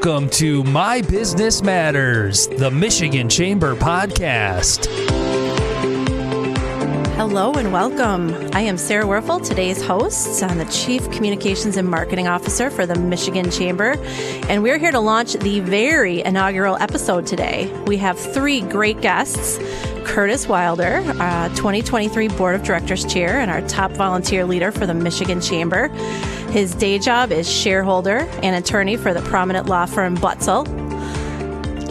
Welcome to My Business Matters, the Michigan Chamber podcast. Hello and welcome. I am Sara Wurfel, today's host. I'm the Chief Communications and Marketing Officer for the Michigan Chamber, and we're here to launch the very inaugural episode today. We have three great guests. Kurtis Wilder, 2023 Board of Directors Chair and our top volunteer leader for the Michigan Chamber. His day job is shareholder and attorney for the prominent law firm Butzel.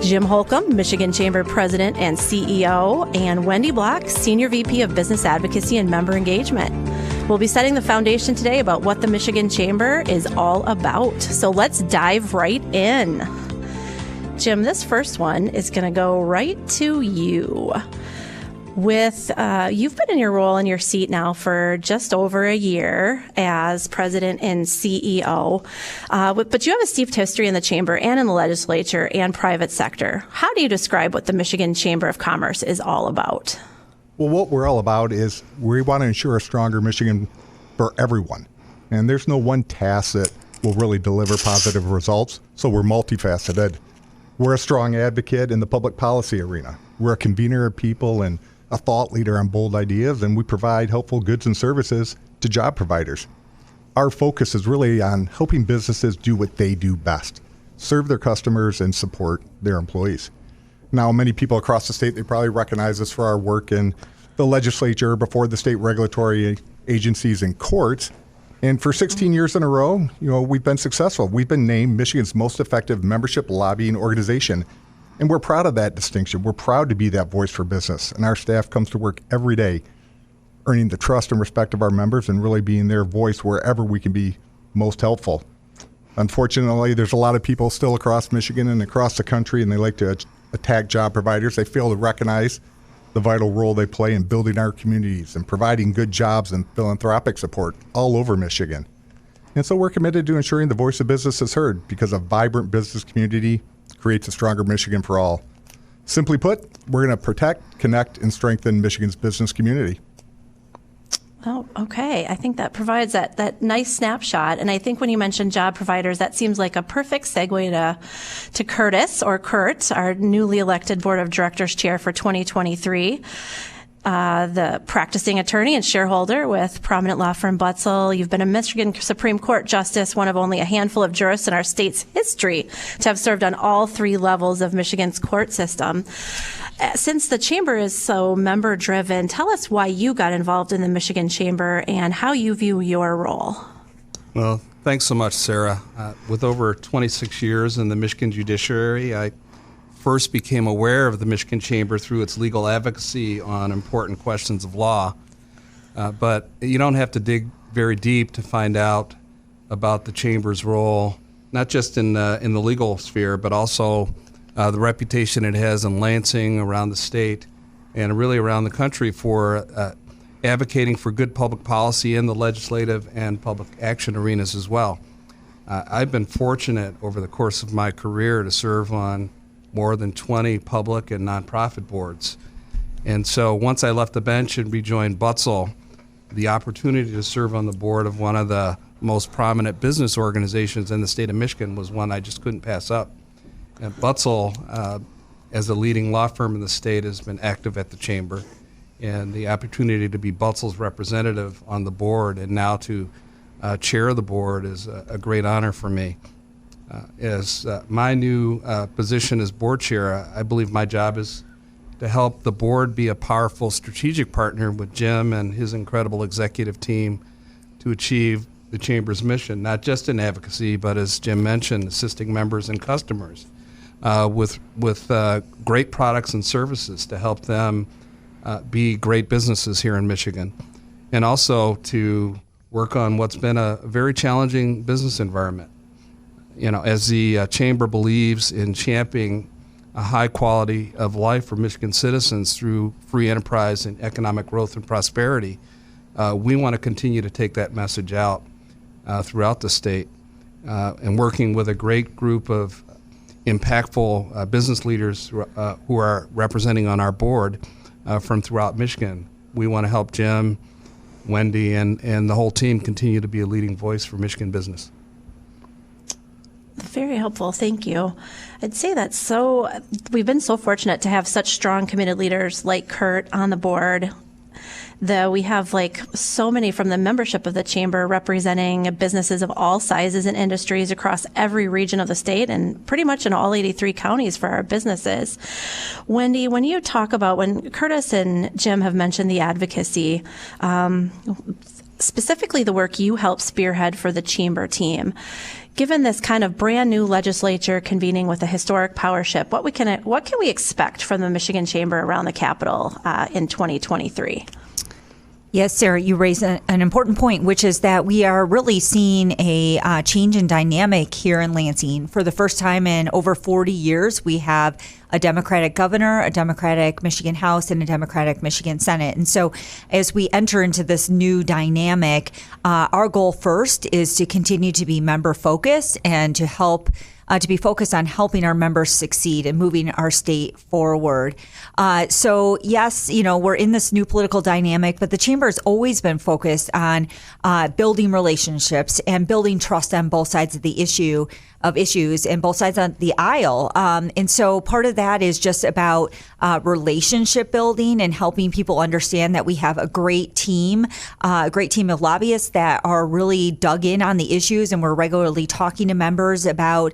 Jim Holcomb, Michigan Chamber President and CEO, and Wendy Block, Senior VP of Business Advocacy and Member Engagement. We'll be setting the foundation today about what the Michigan Chamber is all about. So let's dive right in. Jim, this first one is going to go right to you. You've been in your role in your seat now for just over a year as President and CEO, but you have a steep history in the Chamber and in the legislature and private sector. How do you describe what the Michigan Chamber of Commerce is all about? Well, what we're all about is we want to ensure a stronger Michigan for everyone. And there's no one task that will really deliver positive results, so we're multifaceted. We're a strong advocate in the public policy arena. We're a convener of people and a thought leader on bold ideas, and we provide helpful goods and services to job providers. Our focus is really on helping businesses do what they do best, serve their customers and support their employees. Now, many people across the state, they probably recognize us for our work in the legislature, before the state regulatory agencies and courts. And for 16 years in a row, we've been successful. We've been named Michigan's most effective membership lobbying organization. And we're proud of that distinction. We're proud to be that voice for business. And our staff comes to work every day, earning the trust and respect of our members and really being their voice wherever we can be most helpful. Unfortunately, there's a lot of people still across Michigan and across the country, and they like to attack job providers. They fail to recognize the vital role they play in building our communities and providing good jobs and philanthropic support all over Michigan. And so we're committed to ensuring the voice of business is heard, because a vibrant business community creates a stronger Michigan for all. Simply put, we're going to protect, connect, and strengthen Michigan's business community. Oh, okay. I think that provides that nice snapshot. And I think when you mentioned job providers, that seems like a perfect segue to Kurtis, or Kurt, our newly elected Board of Directors Chair for 2023. The practicing attorney and shareholder with prominent law firm Butzel. You've been a Michigan Supreme Court justice, one of only a handful of jurists in our state's history to have served on all three levels of Michigan's court system. Since the Chamber is so member-driven, tell us why you got involved in the Michigan Chamber and how you view your role. Well, thanks so much, Sarah. With over 26 years in the Michigan judiciary, I first became aware of the Michigan Chamber through its legal advocacy on important questions of law. But you don't have to dig very deep to find out about the Chamber's role, not just in the legal sphere, but also the reputation it has in Lansing, around the state, and really around the country for advocating for good public policy in the legislative and public action arenas as well. I've been fortunate over the course of my career to serve on more than 20 public and nonprofit boards. And so once I left the bench and rejoined Butzel, the opportunity to serve on the board of one of the most prominent business organizations in the state of Michigan was one I just couldn't pass up. And Butzel, as a leading law firm in the state, has been active at the Chamber. And the opportunity to be Butzel's representative on the board and now to chair the board is a great honor for me. As my new position as board chair, I believe my job is to help the board be a powerful strategic partner with Jim and his incredible executive team to achieve the Chamber's mission, not just in advocacy, but as Jim mentioned, assisting members and customers with great products and services to help them be great businesses here in Michigan, and also to work on what's been a very challenging business environment. As the Chamber believes in championing a high quality of life for Michigan citizens through free enterprise and economic growth and prosperity, we want to continue to take that message out throughout the state, and working with a great group of impactful business leaders who are representing on our board from throughout Michigan. We want to help Jim, Wendy, and the whole team continue to be a leading voice for Michigan business. Very helpful. Thank you. I'd say we've been so fortunate to have such strong, committed leaders like Kurt on the board. We have so many from the membership of the chamber representing businesses of all sizes and industries across every region of the state and pretty much in all 83 counties for our businesses. Wendy, when you talk about when Kurtis and Jim have mentioned the advocacy, specifically the work you help spearhead for the chamber team, given this kind of brand new legislature convening with a historic power shift, what can we expect from the Michigan Chamber around the Capitol in 2023? Yes, Sarah, you raise an important point, which is that we are really seeing a change in dynamic here in Lansing. For the first time in over 40 years, we have a Democratic governor, a Democratic Michigan House, and a Democratic Michigan Senate. And so as we enter into this new dynamic, our goal first is to continue to be member focused and to be focused on helping our members succeed and moving our state forward. So yes, we're in this new political dynamic, but the chamber has always been focused on building relationships and building trust on both sides of the issues and both sides of the aisle. And so part of that is just about relationship building and helping people understand that we have a great team of lobbyists that are really dug in on the issues, and we're regularly talking to members about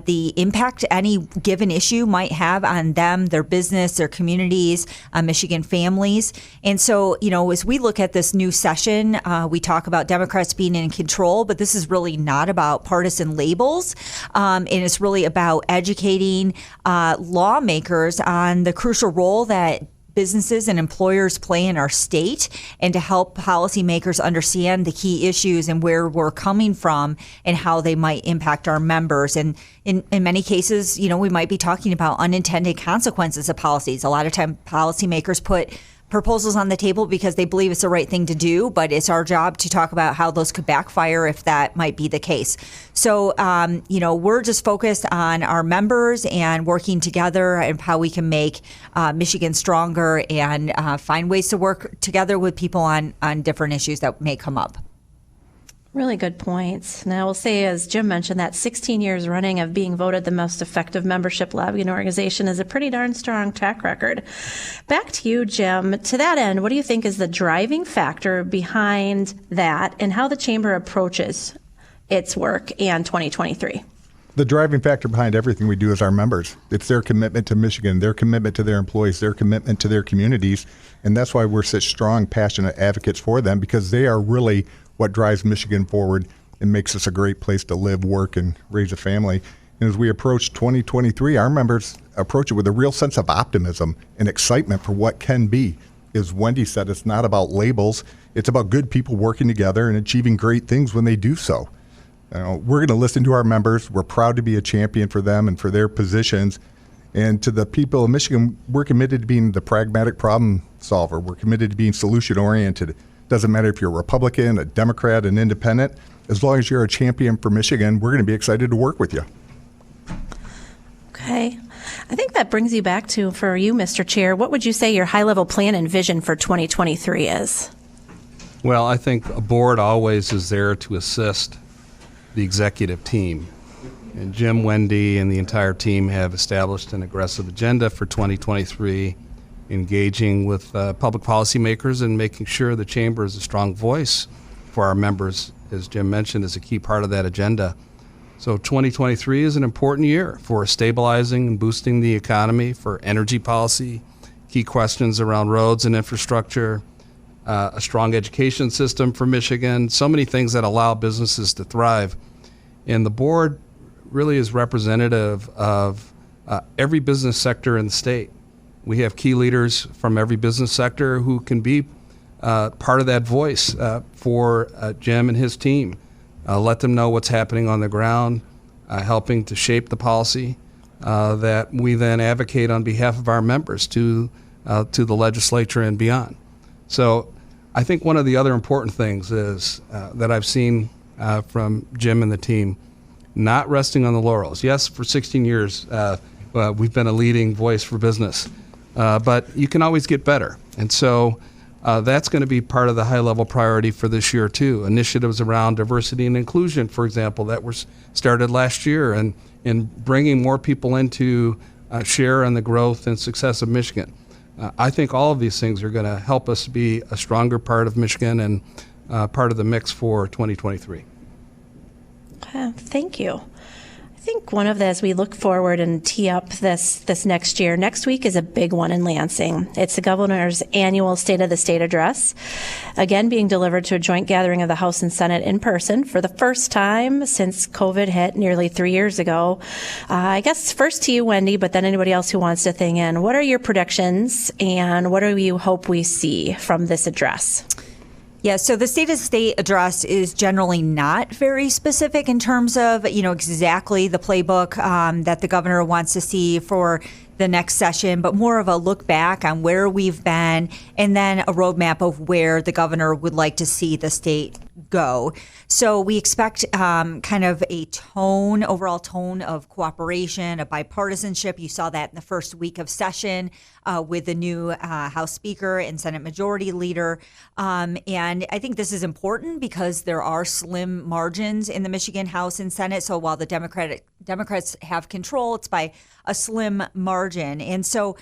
the impact any given issue might have on them, their business, their communities, Michigan families. And so, as we look at this new session, we talk about Democrats being in control, but this is really not about partisan labels. And it's really about educating lawmakers on the crucial role that businesses and employers play in our state, and to help policymakers understand the key issues and where we're coming from and how they might impact our members. And in many cases, we might be talking about unintended consequences of policies. A lot of time policymakers put proposals on the table because they believe it's the right thing to do, but it's our job to talk about how those could backfire if that might be the case. So, we're just focused on our members and working together and how we can make Michigan stronger and find ways to work together with people on different issues that may come up. Really good points. Now, I will say, as Jim mentioned, that 16 years running of being voted the most effective membership lobbying organization is a pretty darn strong track record. Back to you, Jim. To that end, what do you think is the driving factor behind that and how the chamber approaches its work in 2023? The driving factor behind everything we do is our members. It's their commitment to Michigan, their commitment to their employees, their commitment to their communities. And that's why we're such strong, passionate advocates for them, because they are really what drives Michigan forward and makes us a great place to live, work, and raise a family. And as we approach 2023, our members approach it with a real sense of optimism and excitement for what can be. As Wendy said, it's not about labels. It's about good people working together and achieving great things when they do so. We're going to listen to our members. We're proud to be a champion for them and for their positions. And to the people of Michigan, we're committed to being the pragmatic problem solver. We're committed to being solution-oriented. Doesn't matter if you're a Republican, a Democrat, an independent. As long as you're a champion for Michigan, we're going to be excited to work with you. Okay. I think that brings you back to, for you, Mr. Chair, what would you say your high-level plan and vision for 2023 is? Well, I think a board always is there to assist the executive team. And Jim, Wendy, and the entire team have established an aggressive agenda for 2023, engaging with public policymakers and making sure the chamber is a strong voice for our members, as Jim mentioned, is a key part of that agenda. So 2023 is an important year for stabilizing and boosting the economy, for energy policy, key questions around roads and infrastructure, a strong education system for Michigan, so many things that allow businesses to thrive. And the board really is representative of every business sector in the state. We have key leaders from every business sector who can be part of that voice for Jim and his team. Let them know what's happening on the ground, helping to shape the policy that we then advocate on behalf of our members to the legislature and beyond. So I think one of the other important things is that I've seen from Jim and the team, not resting on the laurels. Yes, for 16 years, we've been a leading voice for business. But you can always get better. And so That's going to be part of the high-level priority for this year, too. Initiatives around diversity and inclusion, for example, that were started last year, and in bringing more people into share in the growth and success of Michigan. I think all of these things are going to help us be a stronger part of Michigan and part of the mix for 2023. Thank you. I think one of the, as we look forward and tee up this next year, next week is a big one in Lansing. It's the governor's annual State of the State address, again being delivered to a joint gathering of the House and Senate in person for the first time since COVID hit nearly 3 years ago. I guess first to you, Wendy, but then anybody else who wants to thing in. What are your predictions and what do you hope we see from this address? Yeah, so the State of the State address is generally not very specific in terms of, exactly the playbook that the governor wants to see for the next session, but more of a look back on where we've been and then a roadmap of where the governor would like to see the state go. So we expect kind of a overall tone of cooperation, of bipartisanship. You saw that in the first week of session with the new House Speaker and Senate Majority Leader. And I think this is important because there are slim margins in the Michigan House and Senate. So while the Democrats have control, it's by a slim margin. And so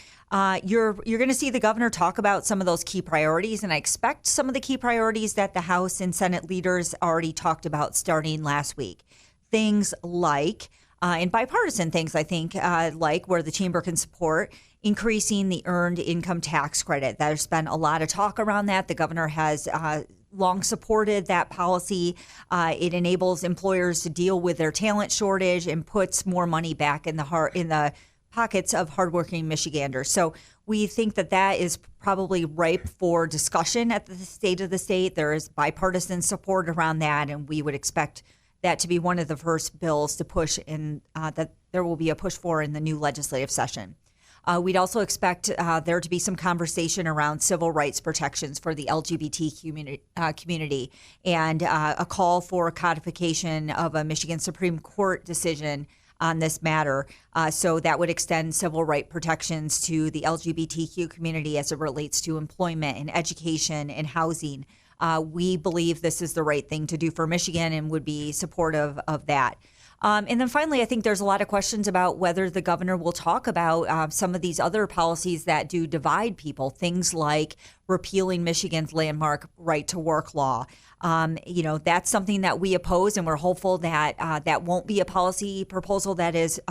you're going to see the governor talk about some of those key priorities, and I expect some of the key priorities that the House and Senate leaders already talked about starting last week. Things like, and bipartisan things, I think, like where the chamber can support increasing the earned income tax credit. There's been a lot of talk around that. The governor has long supported that policy. It enables employers to deal with their talent shortage and puts more money back in the pockets of hardworking Michiganders. So we think that is probably ripe for discussion at the State of the State. There is bipartisan support around that, and we would expect that to be one of the first bills to push in, that there will be a push for in the new legislative session. We'd also expect there to be some conversation around civil rights protections for the LGBT community and a call for codification of a Michigan Supreme Court decision on this matter. So that would extend civil right protections to the LGBTQ community as it relates to employment and education and housing. We believe this is the right thing to do for Michigan and would be supportive of that. And then finally, I think there's a lot of questions about whether the governor will talk about some of these other policies that do divide people, things like repealing Michigan's landmark right to work law. That's something that we oppose, and we're hopeful that that won't be a policy proposal that is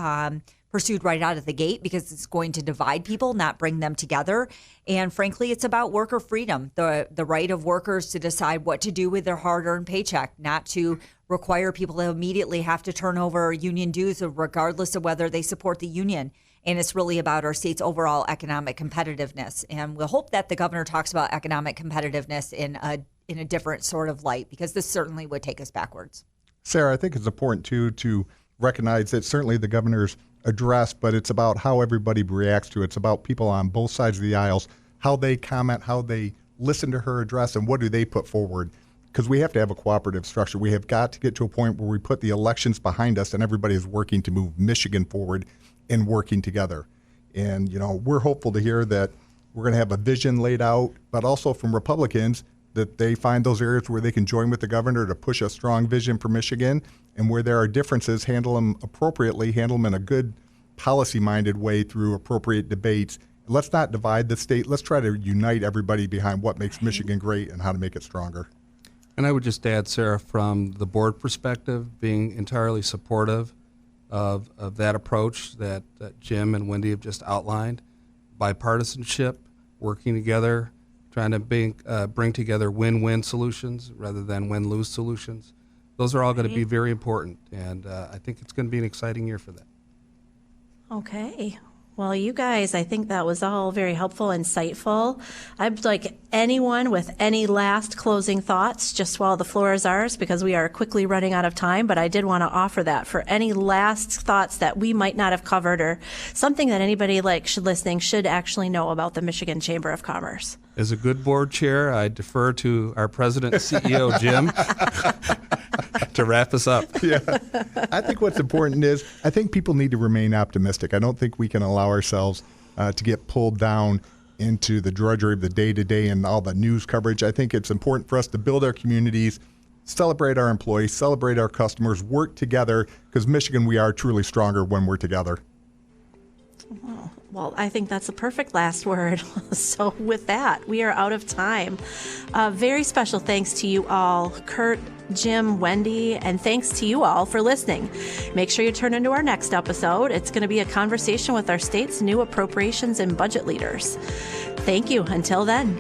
pursued right out of the gate, because it's going to divide people, not bring them together. And frankly, it's about worker freedom, the right of workers to decide what to do with their hard-earned paycheck, not to require people to immediately have to turn over union dues regardless of whether they support the union. And it's really about our state's overall economic competitiveness. And we'll hope that the governor talks about economic competitiveness in a different sort of light, because this certainly would take us backwards. Sarah, I think it's important, too, to recognize that certainly the governor's address, but it's about how everybody reacts to it. It's about people on both sides of the aisles, how they comment, how they listen to her address, and what do they put forward. Because we have to have a cooperative structure. We have got to get to a point where we put the elections behind us and everybody is working to move Michigan forward and working together. And, we're hopeful to hear that we're going to have a vision laid out, but also from Republicans that they find those areas where they can join with the governor to push a strong vision for Michigan, and where there are differences, handle them appropriately, handle them in a good policy-minded way through appropriate debates. Let's not divide the state. Let's try to unite everybody behind what makes Michigan great and how to make it stronger. And I would just add, Sarah, from the board perspective, being entirely supportive of that approach that Jim and Wendy have just outlined, bipartisanship, working together, trying to bring together win-win solutions rather than win-lose solutions. Those are all going to be very important, and I think it's going to be an exciting year for that. Okay. Well, you guys, I think that was all very helpful, insightful. I'd like anyone with any last closing thoughts, just while the floor is ours, because we are quickly running out of time, but I did want to offer that for any last thoughts that we might not have covered, or something that anybody listening should actually know about the Michigan Chamber of Commerce. As a good board chair, I defer to our President CEO, Jim, to wrap us up. Yeah. I think what's important is I think people need to remain optimistic. I don't think we can allow ourselves to get pulled down into the drudgery of the day-to-day and all the news coverage. I think it's important for us to build our communities, celebrate our employees, celebrate our customers, work together, because Michigan, we are truly stronger when we're together. Well, I think that's the perfect last word. So with that, we are out of time. Very special thanks to you all, Kurt, Jim, Wendy, and thanks to you all for listening. Make sure you turn into our next episode. It's going to be a conversation with our state's new appropriations and budget leaders. Thank you. Until then.